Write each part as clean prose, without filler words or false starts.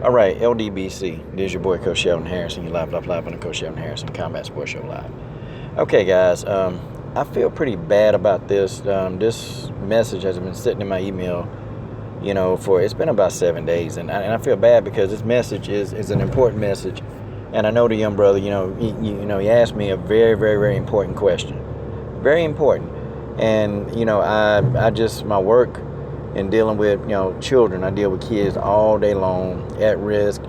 All right, LDBC. This is your boy Coach Sheldon Harrison. You live on the Coach Sheldon Harrison Combat Sports Show Live. Okay, guys. I feel pretty bad about this. This message has been sitting in my email, for it's been about 7 days, and I feel bad because this message is an important message, and I know the young brother. He asked me a very, very, very important question, very important, and I just my work. And dealing with children, I deal with kids all day long, at risk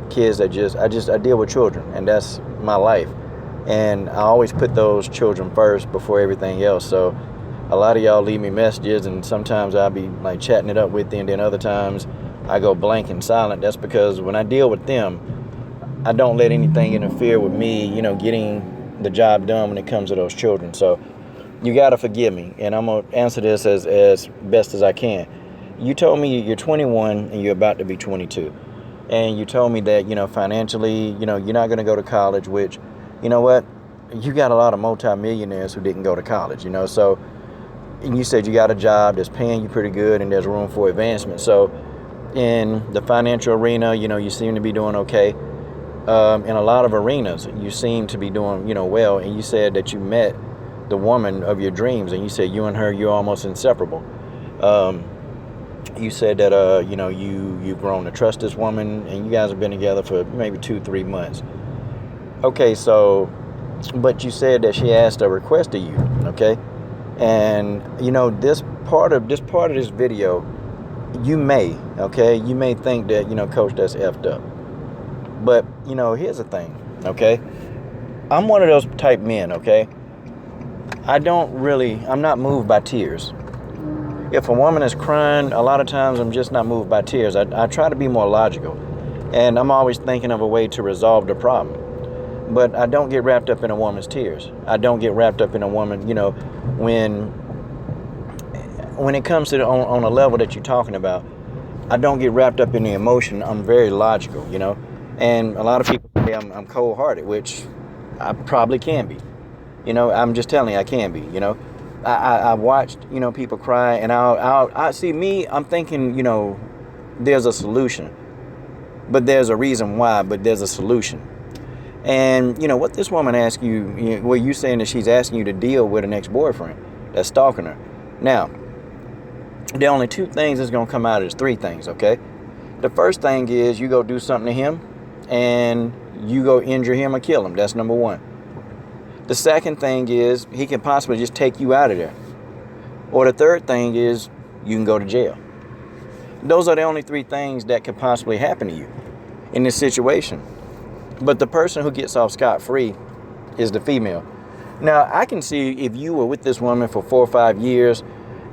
kids that I deal with children, and that's my life. And I always put those children first before everything else. So a lot of y'all leave me messages, and sometimes I'll be like chatting it up with them, and then other times I go blank and silent. That's because when I deal with them, I don't let anything interfere with me, getting the job done when it comes to those children. So you gotta forgive me, and I'm gonna answer this as best as I can. You told me you're 21 and you're about to be 22, and you told me that financially, you're not gonna go to college. Which, you know what, you got a lot of multimillionaires who didn't go to college. So, and you said you got a job that's paying you pretty good, and there's room for advancement. So, in the financial arena, you seem to be doing okay. In a lot of arenas, you seem to be doing well. And you said that you met the woman of your dreams, and you said you and her, you're almost inseparable. You said that you've grown to trust this woman, and you guys have been together for maybe 2-3 months. Okay, so but you said that she asked a request of you, okay? And this part of this video, you may think that coach, that's effed up. But here's the thing, okay? I'm one of those type men, okay? I'm not moved by tears. If a woman is crying, a lot of times I'm just not moved by tears. I try to be more logical, and I'm always thinking of a way to resolve the problem. But I don't get wrapped up in a woman's tears. I don't get wrapped up in a woman, when it comes to on a level that you're talking about, I don't get wrapped up in the emotion. I'm very logical, and a lot of people say I'm cold-hearted, which I probably can be. I'm just telling you, I can be. I watched people cry, and I see me. I'm thinking there's a solution, but there's a reason why. But there's a solution, and what this woman asked you. Well, you saying that she's asking you to deal with an ex-boyfriend that's stalking her. Now, the only two things that's gonna come out is three things. Okay, the first thing is you go do something to him, and you go injure him or kill him. That's number one. The second thing is he can possibly just take you out of there. Or the third thing is you can go to jail. Those are the only three things that could possibly happen to you in this situation. But the person who gets off scot-free is the female. Now, I can see if you were with this woman for 4 or 5 years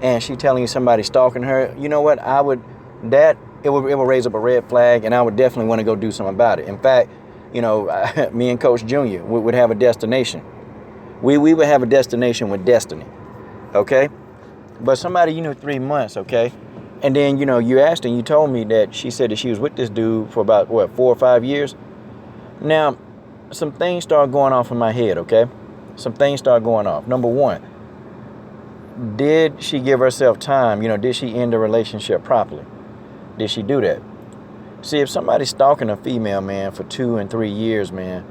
and she telling you somebody stalking her, you know what, it would raise up a red flag, and I would definitely want to go do something about it. In fact, me and Coach Junior would have a destination. We would have a destination with destiny, okay? But somebody 3 months, okay? And then, you asked and you told me that she said that she was with this dude for about, 4 or 5 years? Now, some things start going off in my head, okay? Some things start going off. Number one, did she give herself time? Did she end the relationship properly? Did she do that? See, if somebody's stalking a female, man, for 2 and 3 years, man,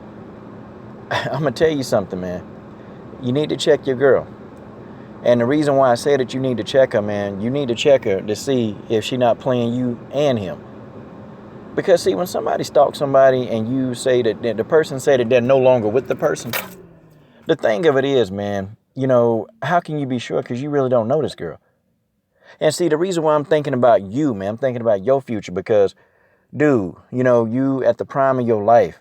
I'm going to tell you something, man. You need to check your girl. And the reason why I say that you need to check her, man, you need to check her to see if she's not playing you and him. Because, see, when somebody stalks somebody and you say that the person say that they're no longer with the person, the thing of it is, man, how can you be sure? Because you really don't know this girl. And see, the reason why I'm thinking about you, man, I'm thinking about your future because, dude, you at the prime of your life,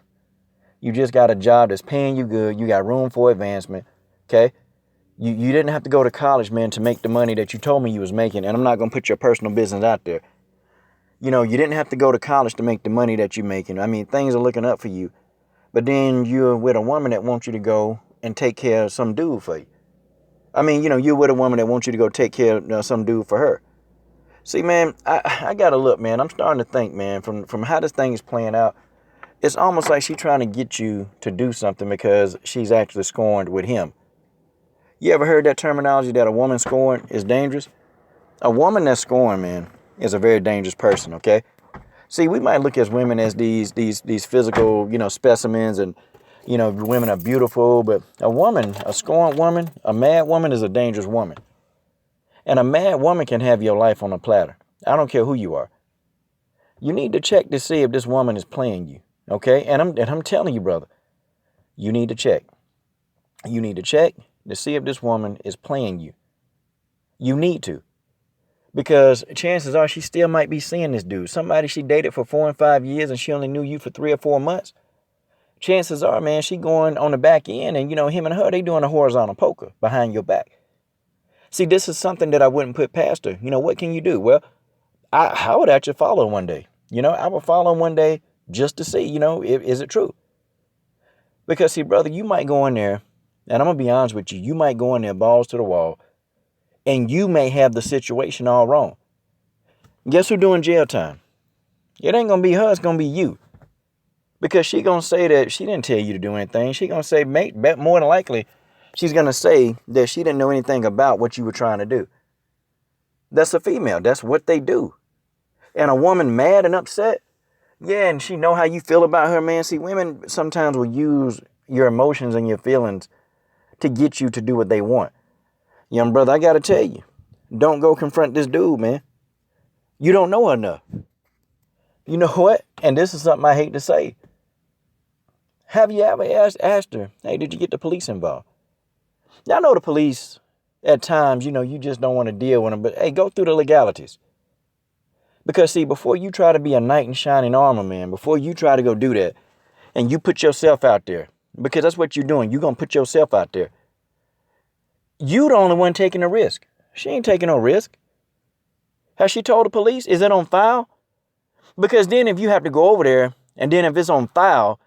you just got a job that's paying you good. You got room for advancement. Okay, you didn't have to go to college, man, to make the money that you told me you was making. And I'm not gonna put your personal business out there. You didn't have to go to college to make the money that you're making. I mean, things are looking up for you. But then you're with a woman that wants you to go and take care of some dude for you. I mean, you're with a woman that wants you to go take care of some dude for her. See, man, I gotta look, man. I'm starting to think, man, from how this thing is playing out, it's almost like she's trying to get you to do something because she's actually scorned with him. You ever heard that terminology that a woman scorned is dangerous? A woman that's scorned, man, is a very dangerous person, okay? See, we might look at women as these physical, specimens, and women are beautiful, but a woman, a scorned woman, a mad woman is a dangerous woman. And a mad woman can have your life on a platter. I don't care who you are. You need to check to see if this woman is playing you. Okay? And I'm telling you, brother, you need to check. You need to check to see if this woman is playing you. You need to. Because chances are she still might be seeing this dude. Somebody she dated for 4 and 5 years and she only knew you for 3 or 4 months. Chances are, man, she going on the back end and, him and her, they doing a horizontal poker behind your back. See, this is something that I wouldn't put past her. What can you do? Well, I would actually follow her one day. I would follow him one day just to see, is it true? Because, see, brother, you might go in there, and I'm going to be honest with you, you might go in there balls to the wall, and you may have the situation all wrong. Guess who doing jail time? It ain't going to be her, it's going to be you. Because she going to say that she didn't tell you to do anything. She going to say, mate, more than likely, she's going to say that she didn't know anything about what you were trying to do. That's a female. That's what they do. And a woman mad and upset, yeah, and she know how you feel about her, man. See, women sometimes will use your emotions and your feelings to get you to do what they want. Young brother, I got to tell you, don't go confront this dude, man. You don't know her enough. You know what? And this is something I hate to say. Have you ever asked her, hey, did you get the police involved? Y'all know the police, at times, you just don't want to deal with them. But, hey, go through the legalities. Because, see, before you try to be a knight in shining armor, man, before you try to go do that, and you put yourself out there, because that's what you're doing. You're going to put yourself out there. You the only one taking the risk. She ain't taking no risk. Has she told the police? Is it on file? Because then if you have to go over there, and then if it's on file,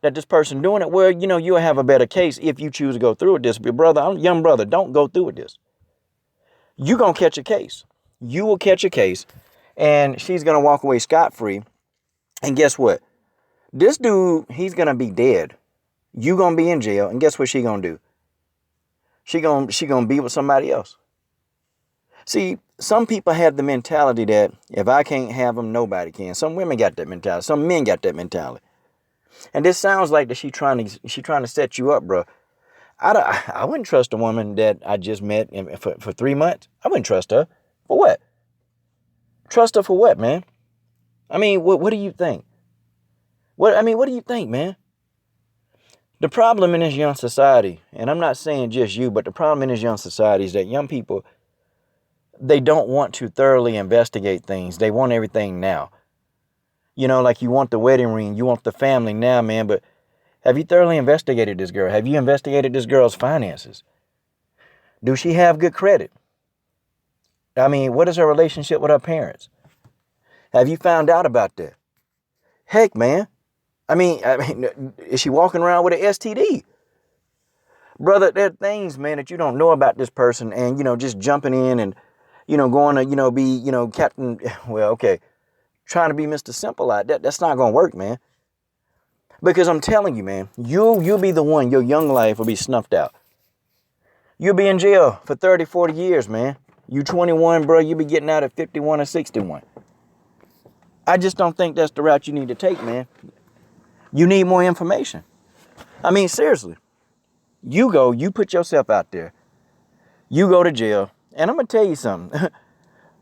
that this person doing it, well, you'll have a better case if you choose to go through with this. But brother, young brother, don't go through with this. You're going to catch a case. You will catch a case, and she's going to walk away scot-free. And guess what? This dude, he's going to be dead. You going to be in jail, and guess what she going to do? She going to be with somebody else. See, some people have the mentality that if I can't have them, nobody can. Some women got that mentality. Some men got that mentality. And this sounds like that she trying to set you up, bro. I wouldn't trust a woman that I just met for 3 months. I wouldn't trust her. For what? Trust her for what, man? I mean, what do you think? What do you think, man? The problem in this young society, and I'm not saying just you, but the problem in this young society is that young people, they don't want to thoroughly investigate things. They want everything now. Like you want the wedding ring, you want the family now, man, but have you thoroughly investigated this girl? Have you investigated this girl's finances? Do she have good credit? I mean, what is her relationship with her parents? Have you found out about that? Heck, man. I mean, is she walking around with an STD? Brother, there are things, man, that you don't know about this person and, just jumping in and, going to, be, Captain, well, okay, trying to be Mr. Simple out. That's not going to work, man. Because I'm telling you, man, you'll be the one, your young life will be snuffed out. You'll be in jail for 30, 40 years, man. You 21, bro, you'll be getting out at 51 or 61. I just don't think that's the route you need to take, man. You need more information. I mean, seriously. You put yourself out there. You go to jail. And I'm going to tell you something.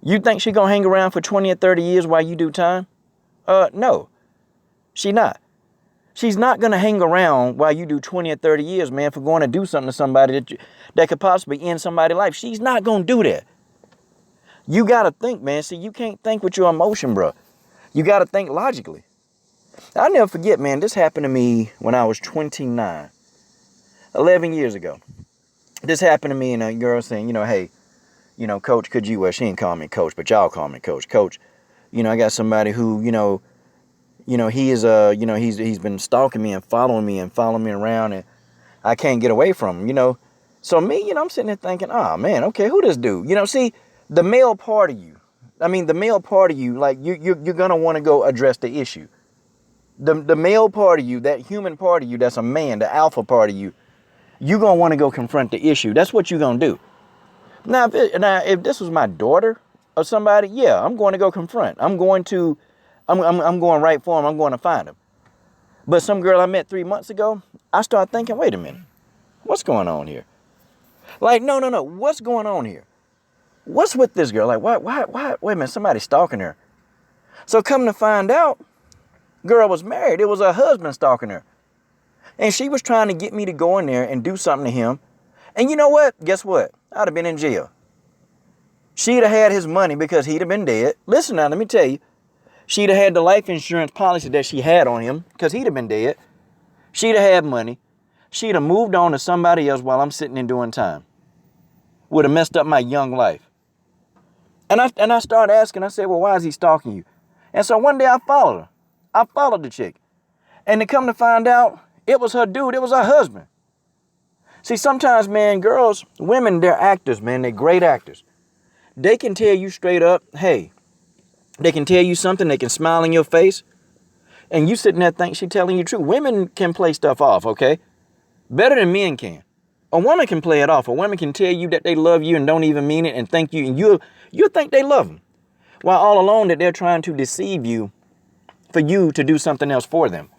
You think she going to hang around for 20 or 30 years while you do time? No. She not. She's not going to hang around while you do 20 or 30 years, man, for going to do something to somebody that could possibly end somebody's life. She's not going to do that. You got to think, man. See, you can't think with your emotion, bro. You got to think logically. I'll never forget, man, this happened to me when I was 29, 11 years ago. This happened to me and a girl saying, hey, coach, could you, well, she ain't call me coach, but y'all call me coach. Coach, I got somebody who, he is, he's been stalking me and following me around and I can't get away from him, So me, I'm sitting there thinking, oh man, okay, who this dude? See, the male part of you, like you're going to want to go address the issue. The male part of you, that human part of you, that's a man, the alpha part of you, you're going to want to go confront the issue. That's what you're going to do. Now, if this was my daughter or somebody, yeah, I'm going to go confront. I'm going to I'm going right for him. I'm going to find him. But some girl I met 3 months ago, I started thinking, wait a minute, what's going on here? Like, no, what's going on here? What's with this girl? Like, why, wait a minute, somebody's stalking her. So come to find out, girl was married. It was her husband stalking her. And she was trying to get me to go in there and do something to him. And you know what? Guess what? I'd have been in jail. She'd have had his money because he'd have been dead. Listen now, let me tell you. She'd have had the life insurance policy that she had on him because he'd have been dead. She'd have had money. She'd have moved on to somebody else while I'm sitting and doing time. Would have messed up my young life. And I started asking, I said, well, why is he stalking you? And so one day I followed her. I followed the chick. And to come to find out, it was her dude. It was her husband. See, sometimes, man, girls, women, they're actors, man. They're great actors. They can tell you straight up, hey, they can tell you something. They can smile in your face. And you sitting there think she telling you the truth. Women can play stuff off, okay? Better than men can. A woman can play it off. A woman can tell you that they love you and don't even mean it and thank you. And you'll think they love them. While all along that they're trying to deceive you for you to do something else for them.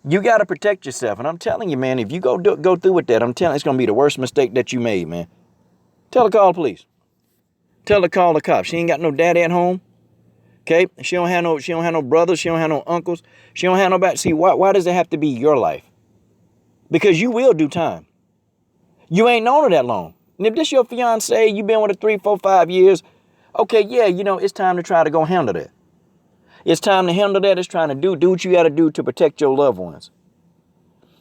You got to protect yourself. And I'm telling you, man, if you go through with that, I'm telling you, it's going to be the worst mistake that you made, man. Tell her to call the police. Tell her to call the cops. She ain't got no daddy at home. Okay? She don't have no brothers. She don't have no uncles. She don't have nobody. See, why does it have to be your life? Because you will do time. You ain't known her that long. And if this your fiance, you been with her 3, 4, 5 years, okay, yeah, it's time to try to go handle that. It's time to handle that. It's trying to do what you got to do to protect your loved ones.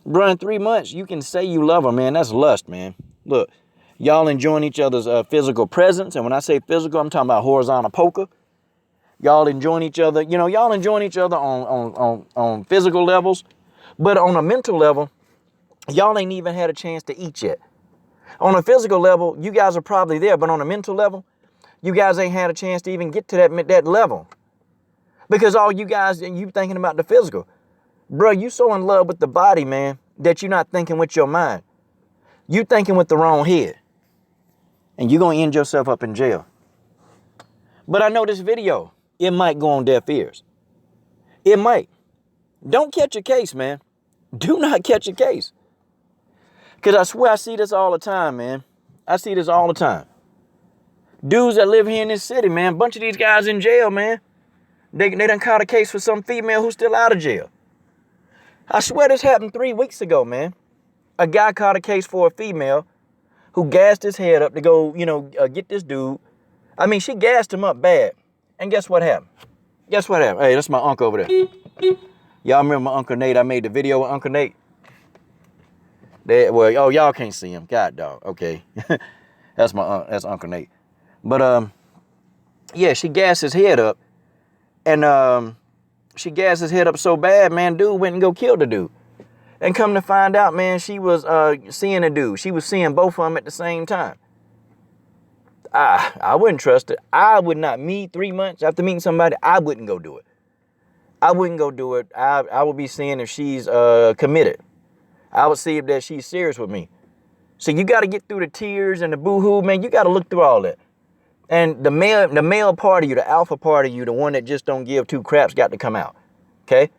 Bro, in 3 months, you can say you love her, man. That's lust, man. Look, y'all enjoying each other's physical presence. And when I say physical, I'm talking about horizontal poker. Y'all enjoying each other. Y'all enjoying each other on physical levels. But on a mental level, y'all ain't even had a chance to eat yet. On a physical level, you guys are probably there. But on a mental level, you guys ain't had a chance to even get to that level. Because all you guys, you thinking about the physical. Bro, you so in love with the body, man, that you're not thinking with your mind. You thinking with the wrong head. And you're going to end yourself up in jail. But I know this video, it might go on deaf ears. It might. Don't catch a case, man. Do not catch a case. Because I swear I see this all the time, man. I see this all the time. Dudes that live here in this city, man, a bunch of these guys in jail, man. They done caught a case for some female who's still out of jail. I swear this happened 3 weeks ago, man. A guy caught a case for a female who gassed his head up to go, get this dude. I mean, she gassed him up bad. And guess what happened? Hey, that's my uncle over there. Y'all remember my Uncle Nate? I made the video with Uncle Nate. Y'all can't see him. God, dog. Okay. That's Uncle Nate. But, yeah, she gassed his head up. And she gassed his head up so bad, man, dude went and go kill the dude. And come to find out, man, she was seeing a dude. She was seeing both of them at the same time. I wouldn't trust it. I would not. Me, 3 months after meeting somebody, I wouldn't go do it. I wouldn't go do it. I would be seeing if she's committed. I would see if that she's serious with me. So you got to get through the tears and the boo-hoo, man. You got to look through all that. And the male part of you, the alpha part of you, the one that just don't give two craps, got to come out. Okay?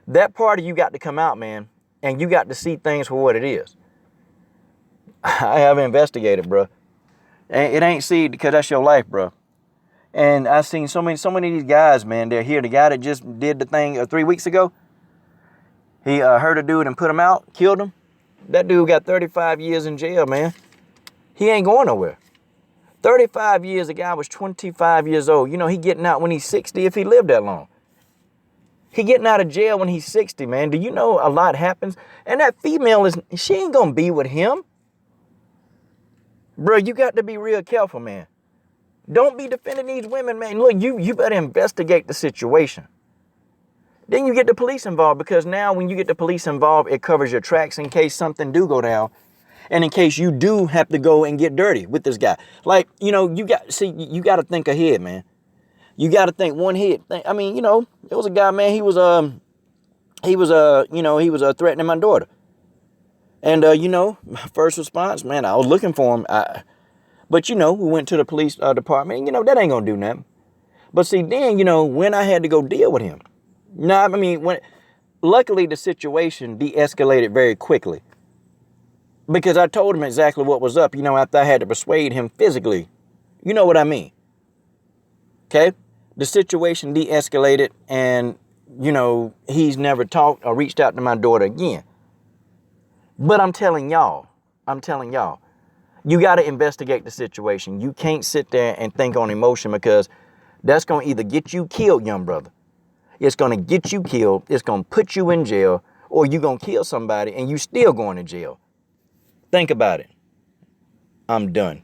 That part of you got to come out, man. And you got to see things for what it is. I have investigated, bro. And it ain't see because that's your life, bro. And I've seen so many of these guys, man. They're here. The guy that just did the thing 3 weeks ago, he hurt a dude and put him out, killed him. That dude got 35 years in jail, man. He ain't going nowhere. 35 years, the guy was 25 years old. He getting out when he's 60 if he lived that long. He getting out of jail when he's 60, man. Do you know a lot happens? And that female, she ain't going to be with him. Bro, you got to be real careful, man. Don't be defending these women, man. Look, you better investigate the situation. Then you get the police involved because now when you get the police involved, it covers your tracks in case something do go down. And in case you do have to go and get dirty with this guy. Like, you got to think ahead, man. You got to think one head. It was a guy, man, he was threatening my daughter. And, first response, man, I was looking for him. But we went to the police department. And, that ain't going to do nothing. But see, then, when I had to go deal with him. Now, I mean, luckily the situation de-escalated very quickly. Because I told him exactly what was up, after I had to persuade him physically. You know what I mean? Okay? The situation de-escalated and, he's never talked or reached out to my daughter again. But I'm telling y'all, you got to investigate the situation. You can't sit there and think on emotion, because that's going to either get you killed, young brother. It's going to get you killed. It's going to put you in jail, or you're going to kill somebody and you still going to jail. Think about it. I'm done.